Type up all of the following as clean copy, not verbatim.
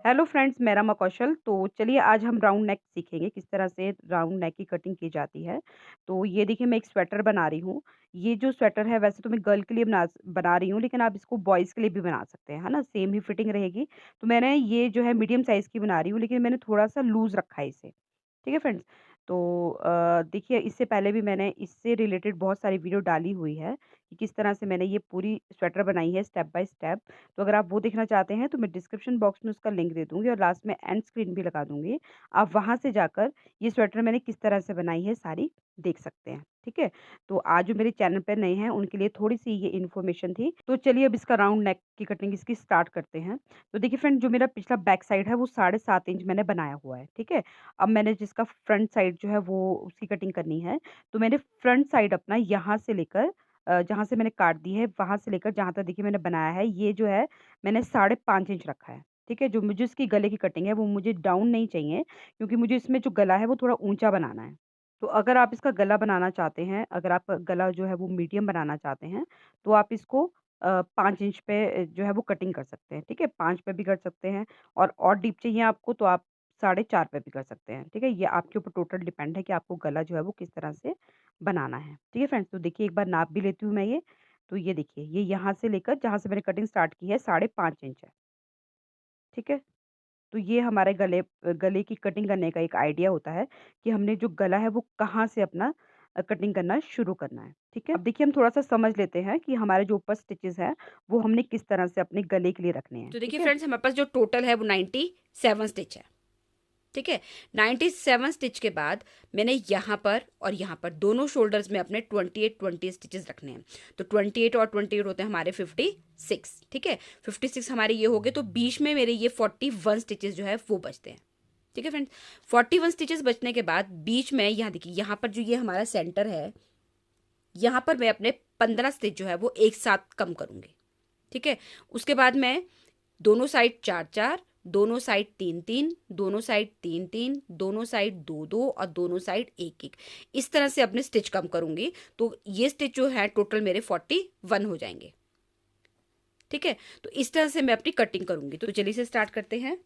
Hello friends, मेरा नाम कौशल। तो चलिए आज हम राउंड नेक सीखेंगे, किस तरह से राउंड नेक की कटिंग की जाती है। तो ये देखिए मैं एक स्वेटर बना रही हूँ। ये जो स्वेटर है वैसे तो मैं गर्ल के लिए बना रही हूँ, लेकिन आप इसको बॉयज़ के लिए भी बना सकते हैं, है ना? सेम ही फिटिंग रहेगी। तो मैंने ये जो है मीडियम साइज़ की बना रही हूँ, लेकिन मैंने थोड़ा-सा लूज़ रखा है इसे। ठीक है फ्रेंड्स? तो देखिए इससे पहले भी मैंने इससे रिलेटेड बहुत सारी वीडियो डाली हुई है कि किस तरह से मैंने ये पूरी स्वेटर बनाई है स्टेप बाय स्टेप। तो अगर आप वो देखना चाहते हैं तो मैं डिस्क्रिप्शन बॉक्स में उसका लिंक दे दूँगी और लास्ट में एंड स्क्रीन भी लगा दूँगी। आप वहाँ से जाकर ये स्वेटर मैंने किस तरह से बनाई है सारी देख सकते हैं, ठीक है? तो आज जो मेरे चैनल पे नए हैं उनके लिए थोड़ी-सी ये इन्फॉर्मेशन थी। तो चलिए अब इसका राउंड नेक की कटिंग इसकी स्टार्ट करते हैं। तो देखिए फ्रेंड, जो मेरा पिछला बैक साइड है वो 7.5 इंच मैंने बनाया हुआ है, ठीक है? अब मैंने जिसका फ्रंट साइड जो है वो उसकी कटिंग करनी है। तो मैंने फ्रंट साइड अपना यहाँ से लेकर जहाँ से मैंने काट दी है, वहाँ से लेकर जहाँ तक देखिए मैंने बनाया है, ये जो है मैंने 5.5 इंच रखा है, ठीक है? जो मुझे इसकी गले की कटिंग है वो मुझे डाउन नहीं चाहिए, क्योंकि मुझे इसमें जो गला है वो थोड़ा ऊँचा बनाना है। तो अगर आप इसका गला बनाना चाहते हैं, अगर आप गला जो है वो मीडियम बनाना चाहते हैं, तो आप इसको 5 इंच पे जो है वो कटिंग कर सकते हैं, ठीक है? 5 पे भी कर सकते हैं और डीप चाहिए आपको तो आप 4.5 पे भी कर सकते हैं, ठीक है? ये आपके ऊपर टोटल डिपेंड है कि आपको गला जो है वो किस तरह से बनाना है, ठीक है फ्रेंड्स? तो देखिए एक बार नाप भी लेती हूँ मैं ये। तो ये देखिए, ये यहाँ से लेकर जहाँ से मैंने कटिंग स्टार्ट की है 5.5 इंच है, ठीक है? तो ये हमारे गले की कटिंग करने का एक आइडिया होता है कि हमने जो गला है वो कहाँ से अपना कटिंग करना शुरू करना है, ठीक है? अब देखिए हम थोड़ा-सा समझ लेते हैं कि हमारे जो ऊपर स्टिचेज़ हैं, वो हमने किस तरह से अपने गले के लिए रखने हैं, तो देखिए ठीक है? फ्रेंड्स, हमारे पास जो टोटल है वो 97 स्टिच है। ठीक है। 97 स्टिच के बाद मैंने यहाँ पर और यहाँ पर दोनों शोल्डर्स में अपने 28 स्टिचेस रखने हैं। तो 28 और 28 होते हैं हमारे 56। ठीक है। 56 हमारे ये हो गए, तो बीच में मेरे ये 41 स्टिचेस जो है वो बचते हैं। ठीक है फ्रेंड्स। 41 स्टिचेस बचने के बाद बीच में यहाँ देखिए, यहाँ पर जो ये हमारा सेंटर है, यहाँ पर मैं अपने 15 स्टिच जो है वो एक साथ कम करूंगी। ठीक है। उसके बाद मैं दोनों साइड 4 4, दोनों साइड 3 3, दोनों साइड 3 3, दोनों साइड 2 2 और दोनों साइड 1 1, इस तरह से अपने स्टिच कम करूंगी। तो ये स्टिच जो है टोटल मेरे 41 हो जाएंगे। ठीक है। तो इस तरह से मैं अपनी कटिंग करूंगी। तो चलिए से स्टार्ट करते हैं।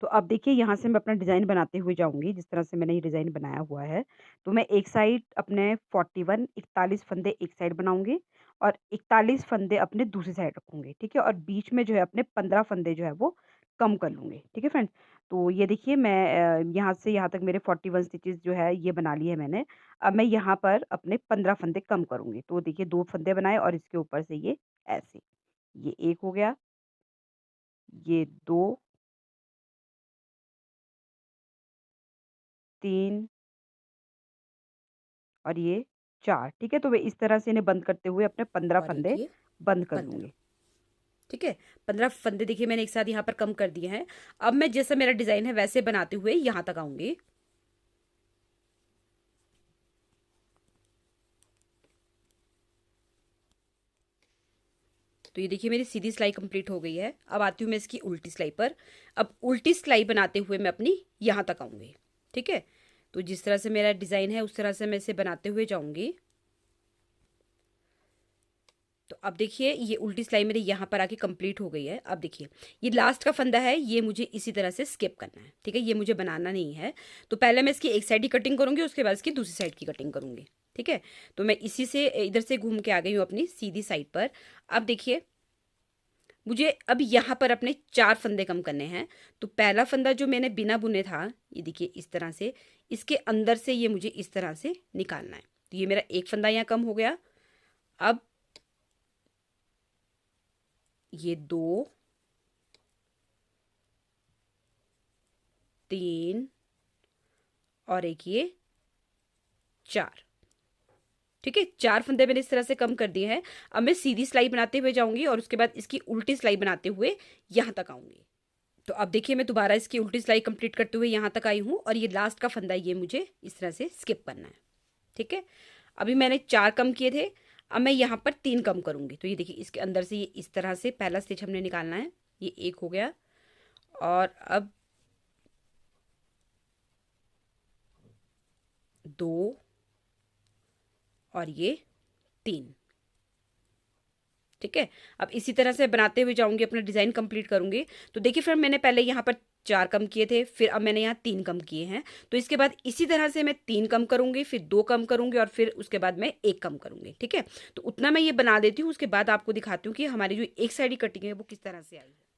तो अब देखिए यहाँ से मैं अपना डिज़ाइन बनाते हुए जाऊँगी, जिस तरह से मैंने ये डिज़ाइन बनाया हुआ है। तो मैं एक साइड अपने 41 फंदे एक साइड बनाऊँगी और 41 फंदे अपने दूसरी साइड रखूँगी, ठीक है? और बीच में जो है अपने 15 फंदे जो है वो कम कर लूँगी, ठीक है फ्रेंड्स? तो ये देखिए मैं यहाँ से यहाँ तक मेरे 41 स्टिचेज़ जो है ये बना लिए हैं मैंने। अब मैं यहाँ पर अपने 15 फंदे कम करूँगी। तो देखिए 2 फंदे बनाए और इसके ऊपर से ये ऐसे। ये 1 हो गया, ये 2, 3 और ये 4, ठीक है? तो मैं इस तरह से इन्हें बंद करते हुए अपने 15 और एक फंदे ये बंद कर 15। दूँगी। ठीक है। 15 फंदे देखिए मैंने एक साथ यहाँ पर कम कर दिए हैं। अब मैं जैसा मेरा डिजाइन है वैसे बनाते हुए यहाँ तक आऊंगी। तो ये देखिए मेरी सीधी सिलाई कंप्लीट हो गई है। अब आती हूँ मैं इसकी उल्टी सिलाई पर। अब उल्टी सिलाई बनाते हुए मैं अपनी यहाँ तक आऊँगी। ठीक है। तो जिस तरह से मेरा डिज़ाइन है उस तरह से मैं इसे बनाते हुए जाऊँगी। तो अब देखिए ये उल्टी सिलाई मेरी यहाँ पर आके कंप्लीट हो गई है। अब देखिए ये लास्ट का फंदा है, ये मुझे इसी तरह से स्किप करना है। ठीक है। ये मुझे बनाना नहीं है। तो पहले मैं इसकी एक साइड की कटिंग करूँगी, उसके बाद इसकी दूसरी साइड की कटिंग करूँगी। ठीक है। तो मैं इसी से इधर से घूम के आ गई हूँ अपनी सीधी साइड पर। अब देखिए मुझे अब यहाँ पर अपने 4 फंदे कम करने हैं। तो पहला फंदा जो मैंने बिना बुने था, ये देखिए इस तरह से, इसके अंदर से ये मुझे इस तरह से निकालना है। तो ये मेरा एक फंदा यहाँ कम हो गया। अब ये 2 3 और एक ये 4। ठीक है। 4 फंदे मैंने इस तरह से कम कर दिए हैं। अब मैं सीधी सिलाई बनाते हुए जाऊंगी और उसके बाद इसकी उल्टी सिलाई बनाते हुए यहाँ तक आऊंगी। तो अब देखिए मैं दोबारा इसकी उल्टी सिलाई कंप्लीट करते हुए यहाँ तक आई हूँ और ये लास्ट का फंदा ये मुझे इस तरह से स्किप करना है। ठीक है। अभी मैंने 4 कम किए थे, अब मैं यहाँ पर 3 कम करूँगी। तो ये देखिए इसके अंदर से ये इस तरह से पहला स्टिच हमने निकालना है। ये एक हो गया और अब 2 और ये 3। ठीक है। अब इसी तरह से बनाते हुए जाऊंगी, अपना डिज़ाइन कंप्लीट करूंगी। तो देखिए फ्रेंड, मैंने पहले यहाँ पर 4 कम किए थे, फिर अब मैंने यहाँ 3 कम किए हैं। तो इसके बाद इसी तरह से मैं 3 कम करूंगी, फिर 2 कम करूंगी और फिर उसके बाद मैं 1 कम करूंगी। ठीक है, तो उतना मैं ये बना देती हूँ, उसके बाद आपको दिखाती हूँ कि हमारी जो एक साइड की कटिंग है वो किस तरह से आई है।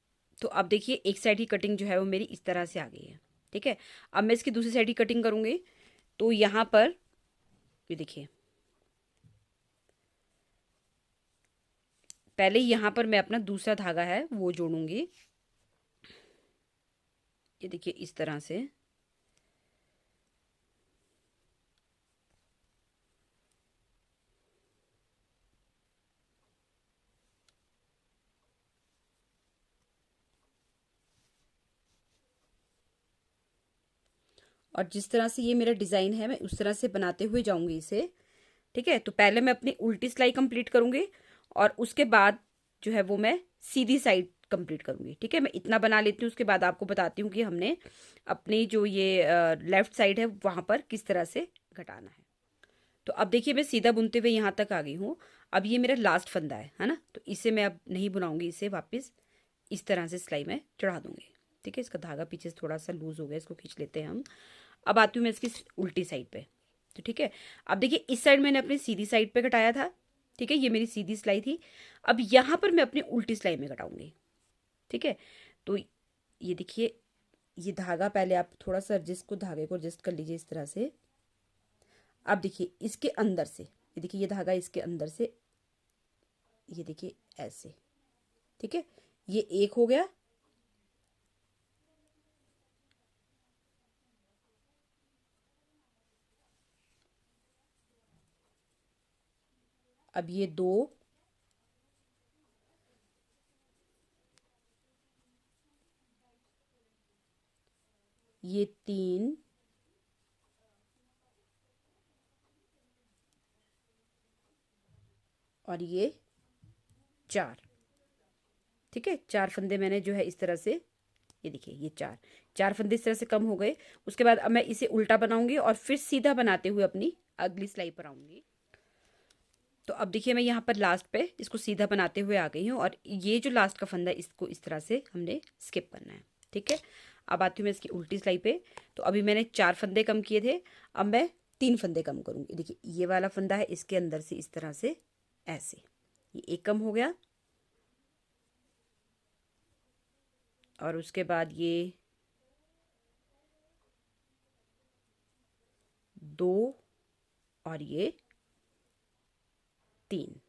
तो अब देखिए एक साइड की कटिंग जो है वो मेरी इस तरह से आ गई है। ठीक है, अब मैं इसकी दूसरी साइड की कटिंग करूंगी। तो यहाँ पर ये देखिए, पहले यहाँ पर मैं अपना दूसरा धागा है वो जोड़ूंगी। ये देखिए इस तरह से। और जिस तरह से ये मेरा डिज़ाइन है मैं उस तरह से बनाते हुए जाऊंगी इसे। ठीक है, तो पहले मैं अपनी उल्टी सिलाई कंप्लीट करूंगी और उसके बाद जो है वो मैं सीधी साइड कंप्लीट करूंगी। ठीक है, मैं इतना बना लेती हूँ, उसके बाद आपको बताती हूँ कि हमने अपनी जो ये लेफ्ट साइड है वहां पर किस तरह से घटाना है। तो अब देखिए मैं सीधा बुनते हुए यहाँ तक आ गई हूँ। अब ये मेरा लास्ट फंदा है ना, तो इसे मैं अब नहीं बुनाऊंगी, इसे वापस इस तरह से सिलाई में चढ़ा दूंगी। ठीक है, इसका धागा पीछे से थोड़ा सा लूज हो गया, इसको खींच लेते हैं हम। अब आती हूँ मैं इसकी उल्टी साइड पे। तो ठीक है, अब देखिए इस साइड मैंने अपनी सीधी साइड पे कटाया था। ठीक है, ये मेरी सीधी सिलाई थी। अब यहाँ पर मैं अपनी उल्टी सिलाई में कटाऊंगी। ठीक है, तो ये देखिए, ये धागा पहले आप थोड़ा सा एडजस्ट को धागे को एडजस्ट कर लीजिए इस तरह से। अब देखिए इसके अंदर से, ये देखिए ये धागा इसके अंदर से, ये देखिए ऐसे। ठीक है, ये एक हो गया। अब ये 2, ये 3, और ये 4। ठीक है, 4 फंदे मैंने जो है इस तरह से, ये देखिए ये 4 फंदे इस तरह से कम हो गए। उसके बाद अब मैं इसे उल्टा बनाऊंगी और फिर सीधा बनाते हुए अपनी अगली सिलाई पर आऊंगी। तो अब देखिए मैं यहाँ पर लास्ट पे इसको सीधा बनाते हुए आ गई हूँ, और ये जो लास्ट का फंदा है इसको इस तरह से हमने स्किप करना है। ठीक है, अब आती हूँ मैं इसकी उल्टी सिलाई पे। तो अभी मैंने 4 फंदे कम किए थे, अब मैं 3 फंदे कम करूँगी। देखिए ये वाला फंदा है, इसके अंदर से इस तरह से ऐसे, ये एक कम हो गया। और उसके बाद ये 2 और ये 3।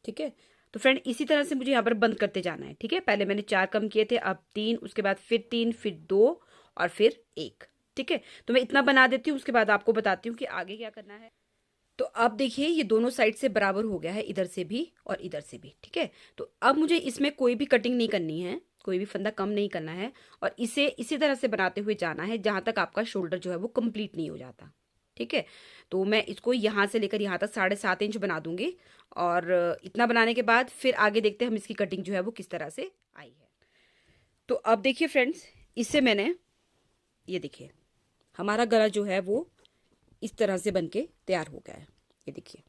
ठीक है, तो फ्रेंड इसी तरह से मुझे यहाँ पर बंद करते जाना है। ठीक है, पहले मैंने 4 कम किए थे, अब 3, उसके बाद फिर 3, फिर 2 और फिर 1। ठीक है, तो मैं इतना बना देती हूँ, उसके बाद आपको बताती हूँ कि आगे क्या करना है। तो अब देखिए ये दोनों साइड से बराबर हो गया है, इधर से भी और इधर से भी। ठीक है, तो अब मुझे इसमें कोई भी कटिंग नहीं करनी है, कोई भी फंदा कम नहीं करना है, और इसे इसी तरह से बनाते हुए जाना है जहां तक आपका शोल्डर जो है वो कंप्लीट नहीं हो जाता। ठीक है, तो मैं इसको यहाँ से लेकर यहाँ तक 7.5 इंच बना दूंगी, और इतना बनाने के बाद फिर आगे देखते हैं हम इसकी कटिंग जो है वो किस तरह से आई है। तो अब देखिए फ्रेंड्स, इससे मैंने, ये देखिए हमारा गला जो है वो इस तरह से बनके तैयार हो गया है। ये देखिए,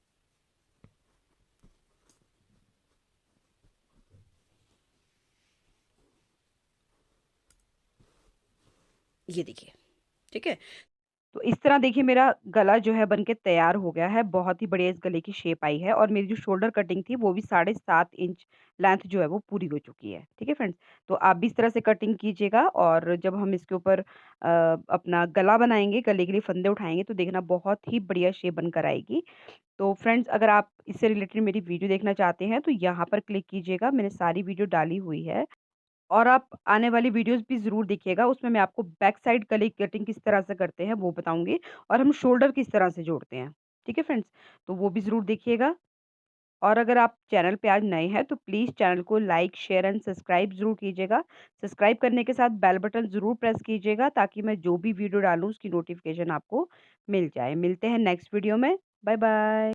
ये देखिए। ठीक है, तो इस तरह देखिए मेरा गला जो है बन के तैयार हो गया है। बहुत ही बढ़िया इस गले की शेप आई है, और मेरी जो शोल्डर कटिंग थी वो भी 7.5 इंच लेंथ जो है वो पूरी हो चुकी है। ठीक है फ्रेंड्स? तो आप भी इस तरह से कटिंग कीजिएगा, और जब हम इसके ऊपर अपना गला बनाएँगे, गले के लिए फंदे उठाएँगे, तो देखना बहुत ही बढ़िया शेप बनकर आएगी। तो फ्रेंड्स, अगर आप इससे रिलेटेड मेरी वीडियो देखना चाहते हैं तो यहाँ पर क्लिक कीजिएगा, मैंने सारी वीडियो डाली हुई है। और आप आने वाली वीडियोज़ भी ज़रूर देखिएगा, उसमें मैं आपको बैक साइड गले की कटिंग किस तरह से करते हैं वो बताऊँगी, और हम शोल्डर किस तरह से जोड़ते हैं। ठीक है फ्रेंड्स? तो वो भी ज़रूर देखिएगा। और अगर आप चैनल पे आज नए हैं तो प्लीज़ चैनल को लाइक, शेयर एंड सब्सक्राइब ज़रूर कीजिएगा। सब्सक्राइब करने के साथ बेल बटन ज़रूर प्रेस कीजिएगा, ताकि मैं जो भी वीडियो डालूँ उसकी नोटिफ़िकेशन आपको मिल जाए। मिलते हैं नेक्स्ट वीडियो में। Bye bye.